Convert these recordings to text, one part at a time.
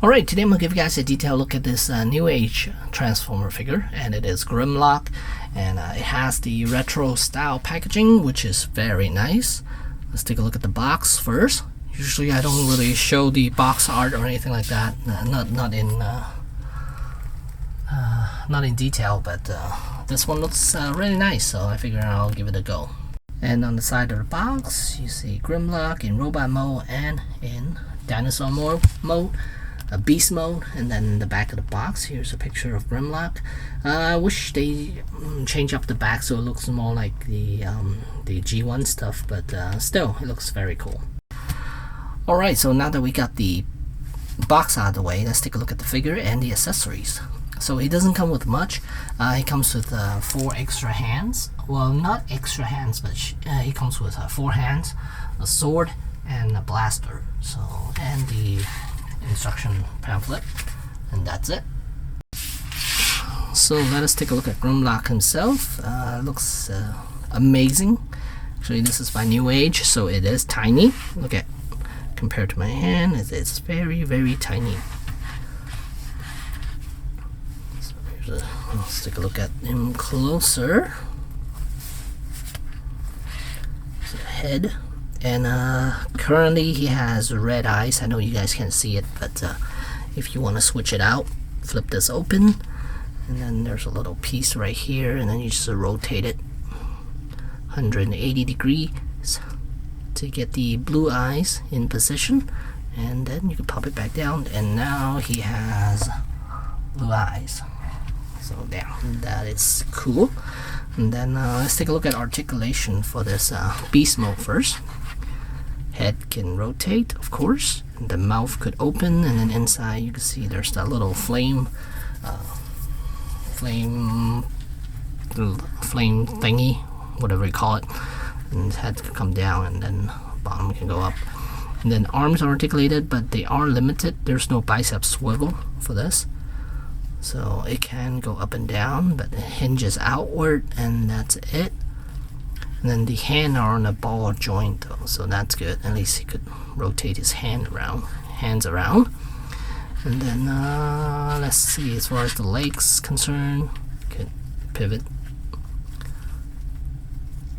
Alright, today I'm going to give you guys a detailed look at this Newage Transformer figure, and it is Grimlock, and it has the retro style packaging, which is very nice. Let's take a look at the box first. Usually I don't really show the box art or anything like that, not in detail, but this one looks really nice, so I figured I'll give it a go. And on the side of the box, you see Grimlock in robot mode and in dinosaur mode. A beast mode, and then in the back of the box here's a picture of Grimlock. I wish they change up the back so it looks more like the G1 stuff, but still it looks very cool. Alright, so now that we got the box out of the way, let's take a look at the figure and the accessories. So he doesn't come with much. He comes with 4 extra hands. Well, not extra hands, but he comes with 4 hands, a sword, and a blaster. So, and the instruction pamphlet, and that's it. So let us take a look at Grimlock himself. Looks amazing. Actually, this is by Newage, so it is tiny. Look at, compared to my hand, it's very, very tiny. So let's take a look at him closer. So head. And currently he has red eyes. I know you guys can't see it, but if you want to switch it out, flip this open, and then there's a little piece right here, and then you just rotate it 180 degrees to get the blue eyes in position, and then you can pop it back down, and now he has blue eyes. So there, that is cool. And then let's take a look at articulation for this beast mode first. Head can rotate, of course, and the mouth could open, and then inside you can see there's that little flame thingy, whatever you call it, and his head can come down, and then bottom can go up. And then arms are articulated, but they are limited. There's no bicep swivel for this, so it can go up and down, but it hinges outward, and that's it. And then the hands are on a ball joint though, so that's good. At least he could rotate his hands around. And then let's see, as far as the legs concerned, could pivot.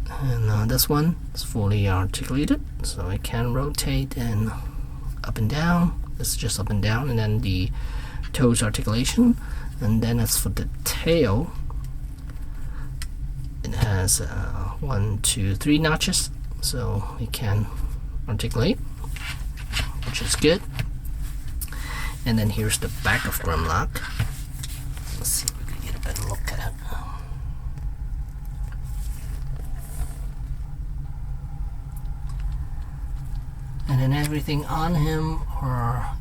And this one is fully articulated, so it can rotate and up and down. This is just up and down, and then the toes articulation. And then as for the tail, it has 1, 2, 3 notches, so it can articulate, which is good. And then here's the back of Grimlock. Let's see if we can get a better look at it. And then everything on him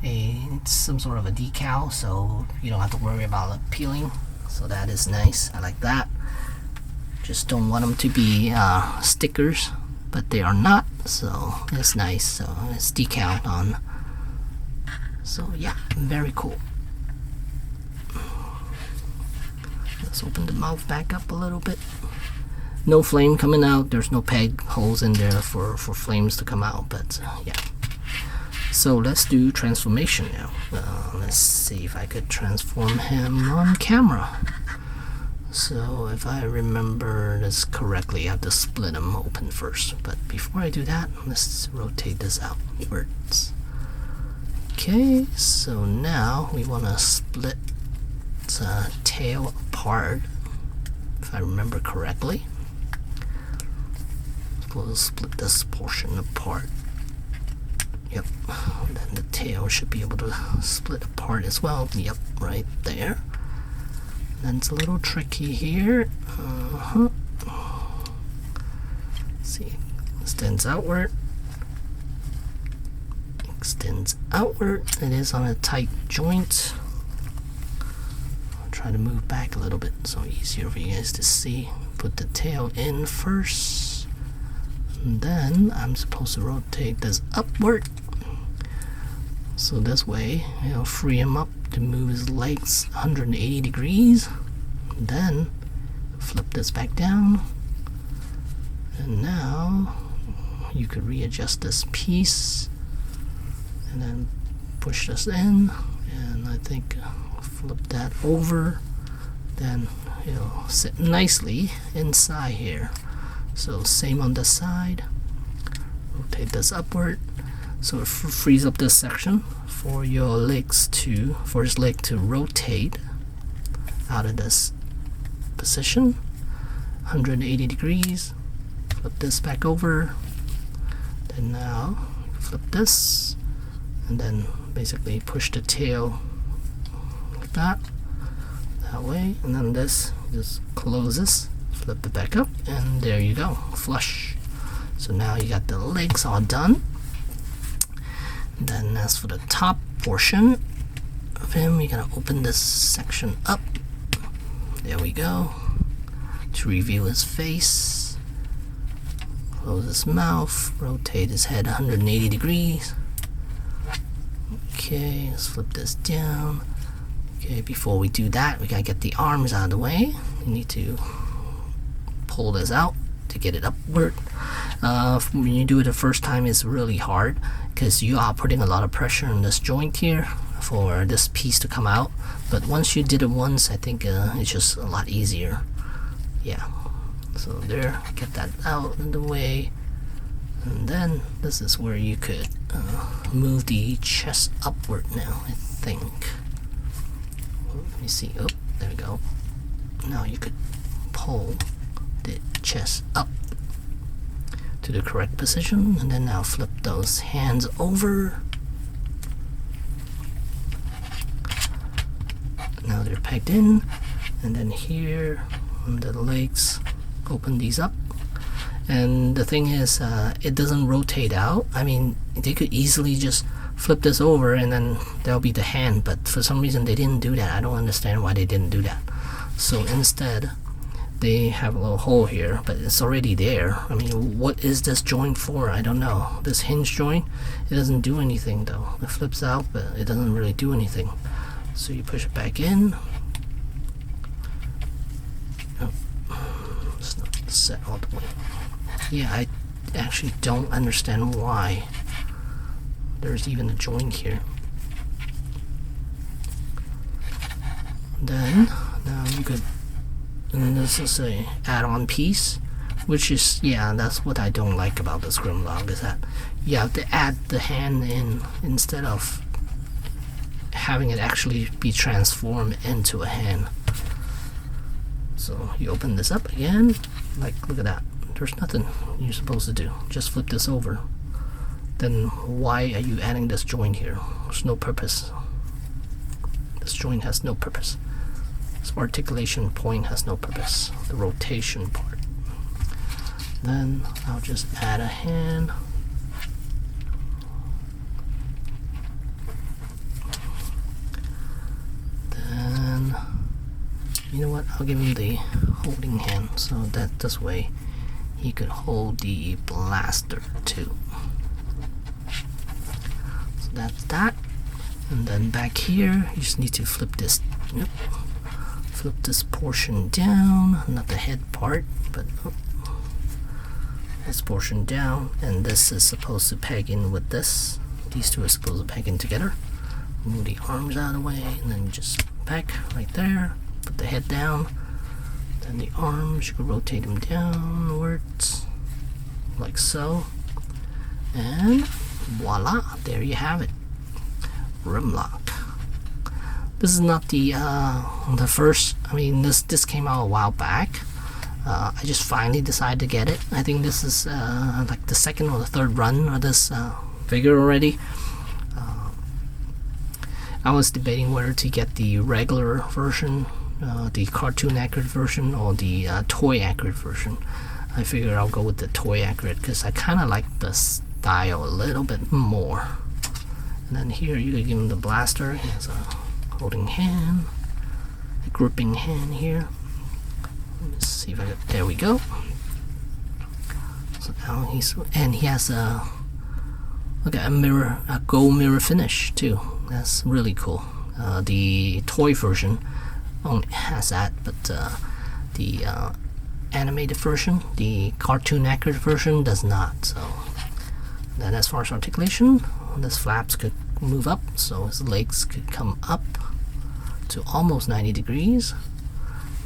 it's some sort of a decal, so you don't have to worry about it peeling. So that is nice. I like that. Just don't want them to be stickers, but they are not, so it's nice. So it's decal on. So yeah, very cool. Let's open the mouth back up a little bit. No flame coming out. There's no peg holes in there for flames to come out, but yeah. So let's do transformation now. Let's see if I could transform him on camera. So if I remember this correctly, I have to split them open first. But before I do that, let's rotate this outwards. Okay, so now we want to split the tail apart, if I remember correctly. We'll split this portion apart. Yep, and then the tail should be able to split apart as well. Yep, right there. And it's a little tricky here. Let's see, extends outward. Extends outward. It is on a tight joint. I'll try to move back a little bit so easier for you guys to see. Put the tail in first, and then I'm supposed to rotate this upward. So this way it'll free him up to move his legs 180 degrees. And then flip this back down, and now you could readjust this piece and then push this in I think flip that over, then it'll sit nicely inside here. So same on this side, rotate this upward, so it frees up this section for your legs to, for his leg to rotate out of this position 180 degrees. Flip this back over, then now flip this, and then basically push the tail like that way, and then this just closes, flip it back up, and there you go, flush. So now you got the legs all done. And then as for the top portion of him, you're gonna open this section up, there we go, to reveal his face, close his mouth, rotate his head 180 degrees. Okay, let's flip this down. Okay, before we do that, we gotta get the arms out of the way. We need to pull this out to get it upward. When you do it the first time, it's really hard because you are putting a lot of pressure on this joint here for this piece to come out. But once you did it once, I think it's just a lot easier. Yeah, so there, get that out of the way, and then this is where you could move the chest upward now, I think. Let me see. Oh, there we go. Now you could pull the chest up to the correct position, and then now flip those hands over. Now they're pegged in, and then here on the legs, open these up. And the thing is, it doesn't rotate out. I mean, they could easily just flip this over and then there'll be the hand, but for some reason they didn't do that. I don't understand why they didn't do that. So instead, they have a little hole here, but it's already there. I mean, what is this joint for? I don't know. This hinge joint, it doesn't do anything though. It flips out, but it doesn't really do anything. So you push it back in. Oh, it's not set all the way. Yeah, I actually don't understand why there's even a joint here. Then now you could, and this is a add-on piece, which is, yeah, that's what I don't like about this Grimlock, is that you have to add the hand in instead of having it actually be transformed into a hand. So you open this up again, like, look at that. There's nothing you're supposed to do. Just flip this over. Then why are you adding this joint here? There's no purpose. This joint has no purpose. This articulation point has no purpose. The rotation part. Then I'll just add a hand. Then, you know what? I'll give him the holding hand, so that this way he could hold the blaster too. So that's that. And then back here, you just need to flip this. Yep. Flip this portion down, not the head part, but this portion down, and this is supposed to peg in with this. These two are supposed to peg in together. Move the arms out of the way, and then just peg right there. Put the head down. Then the arms, you can rotate them downwards, like so. And voila, there you have it. Grimlock. This is not the first, I mean, this came out a while back. I just finally decided to get it. I think this is like the second or the third run of this figure already. I was debating whether to get the regular version, the cartoon accurate version, or the toy accurate version. I figured I'll go with the toy accurate because I kind of like the style a little bit more. And then here you could give him the blaster. He has a holding hand, a gripping hand here. Let's see if I got, there we go. So now he has a, look at a mirror, a gold mirror finish too. That's really cool. The toy version only has that, but the animated version, the cartoon accurate version, does not. So then as far as articulation, this flaps could move up, so his legs could come up to almost 90 degrees.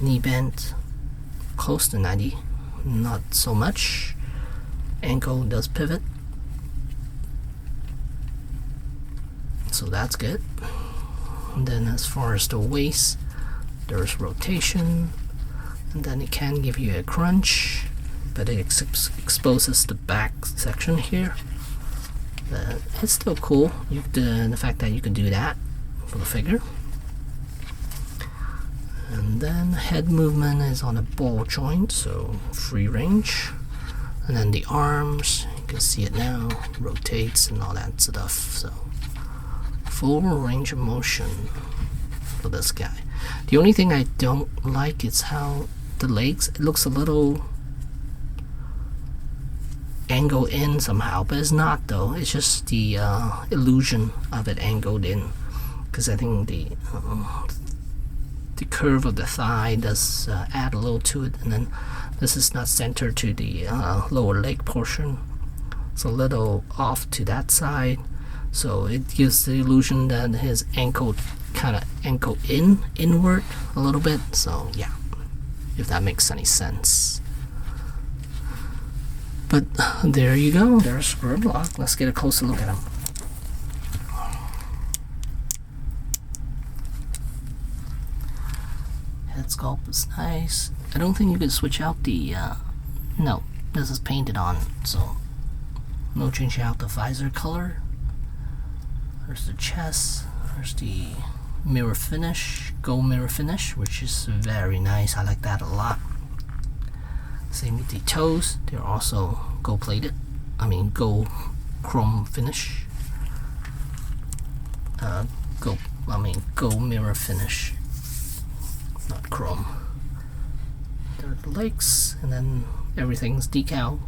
Knee bent close to 90, not so much. Ankle does pivot, so that's good. And then as far as the waist, there's rotation, and then it can give you a crunch, but it exposes the back section here. But it's still cool, the fact that you can do that for the figure. And then head movement is on a ball joint, so free range. And then the arms, you can see it now, rotates and all that stuff. So full range of motion for this guy. The only thing I don't like is how the legs, it looks a little angled in somehow, but it's not though. It's just the illusion of it angled in, because I think the curve of the thigh does add a little to it, and then this is not centered to the lower leg portion. It's a little off to that side, so it gives the illusion that his ankle kind of ankle inward a little bit. So yeah, if that makes any sense. But there you go, there's Grimlock. Let's get a closer look at him. Head sculpt is nice. I don't think you can switch out the, no, this is painted on, so no changing out the visor color. There's the chest, there's the mirror finish, gold mirror finish, which is very nice. I like that a lot. Same with the toes, they're also gold plated, gold chrome finish. Gold mirror finish, not chrome. There are the legs, and then everything's decal.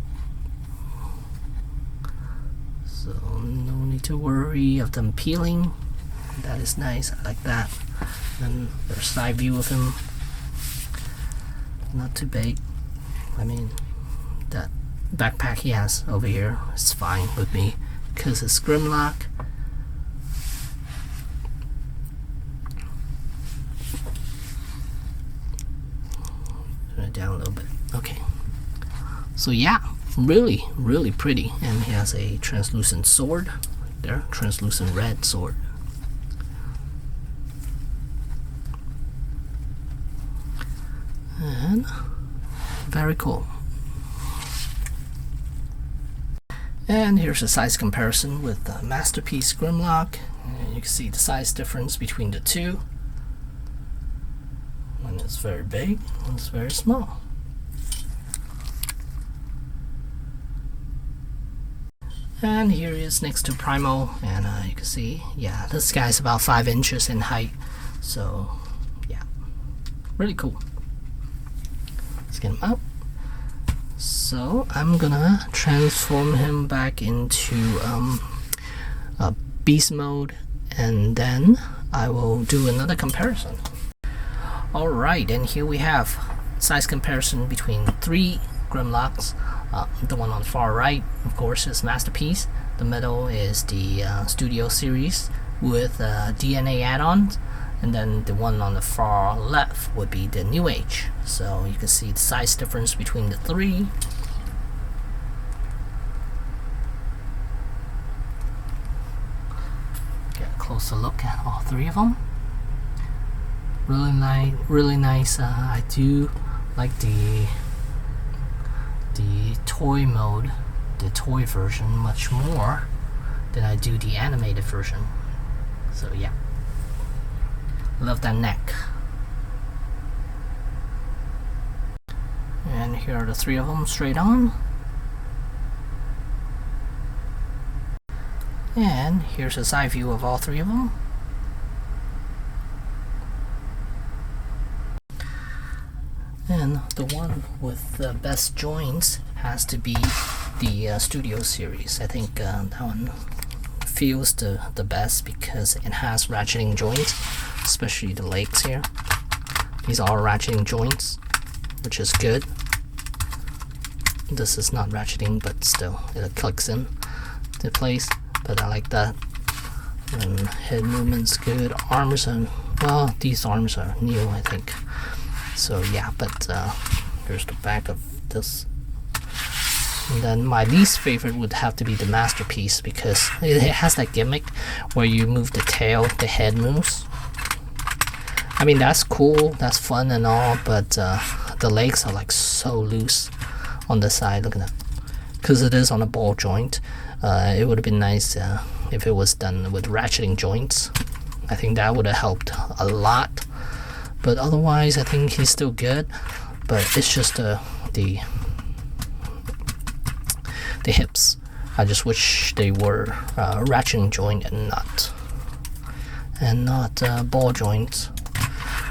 So no need to worry of them peeling. That is nice, I like that. Then there's side view of him. Not too big. That backpack he has over here is fine with me because it's Grimlock. Turn it down a little bit. Okay. So yeah, really, really pretty. And he has a translucent sword right there, translucent red sword. And very cool. And here's a size comparison with the Masterpiece Grimlock. And you can see the size difference between the two. One is very big, one is very small. And here he is next to Primal, and you can see, yeah, this guy's about 5 inches in height. So yeah, really cool. Let's get him up. So I'm gonna transform him back into beast mode, and then I will do another comparison. Alright, and here we have size comparison between 3 Grimlocks. The one on the far right, of course, is Masterpiece. The middle is the Studio series with DNA add-ons. And then the one on the far left would be the Newage. So you can see the size difference between the 3. Get a closer look at all 3 of them. Really nice. I do like the toy mode, the toy version, much more than I do the animated version. So yeah. Love that neck. And here are the 3 of them straight on. And here's a side view of all 3 of them. And the one with the best joints has to be the Studio series. I think that one feels the best because it has ratcheting joints, especially the legs here. These are ratcheting joints, which is good. This is not ratcheting, but still it clicks in to place. But I like that. And head movement's good. Arms are Well, these arms are new, I think. So yeah, but here's the back of this. And then my least favorite would have to be the masterpiece, because it has that gimmick where you move the tail, the head moves. I mean, that's cool, that's fun and all, but the legs are like so loose on the side. Look at that. Because it is on a ball joint, it would have been nice if it was done with ratcheting joints. I think that would have helped a lot. But otherwise, I think he's still good. But it's just the hips. I just wish they were ratcheting joint and not ball joints.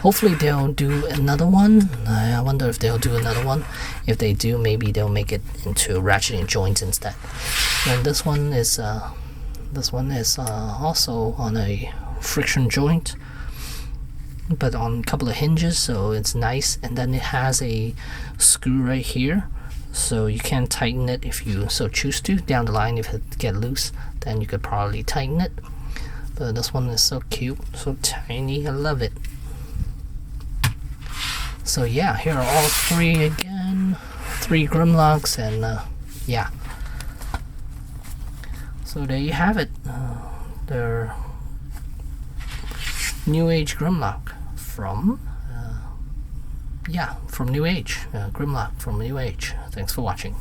Hopefully they'll do another one. I wonder if they'll do another one. If they do, maybe they'll make it into ratcheting joints instead. And this one is also on a friction joint, but on a couple of hinges, so it's nice. And then it has a screw right here, so you can tighten it if you so choose to. Down the line, if it get loose, then you could probably tighten it. But this one is so cute, so tiny. I love it. So yeah, here are all three again. 3 Grimlocks, and yeah. So there you have it. They're Newage Grimlock from Newage. Grimlock from Newage. Thanks for watching.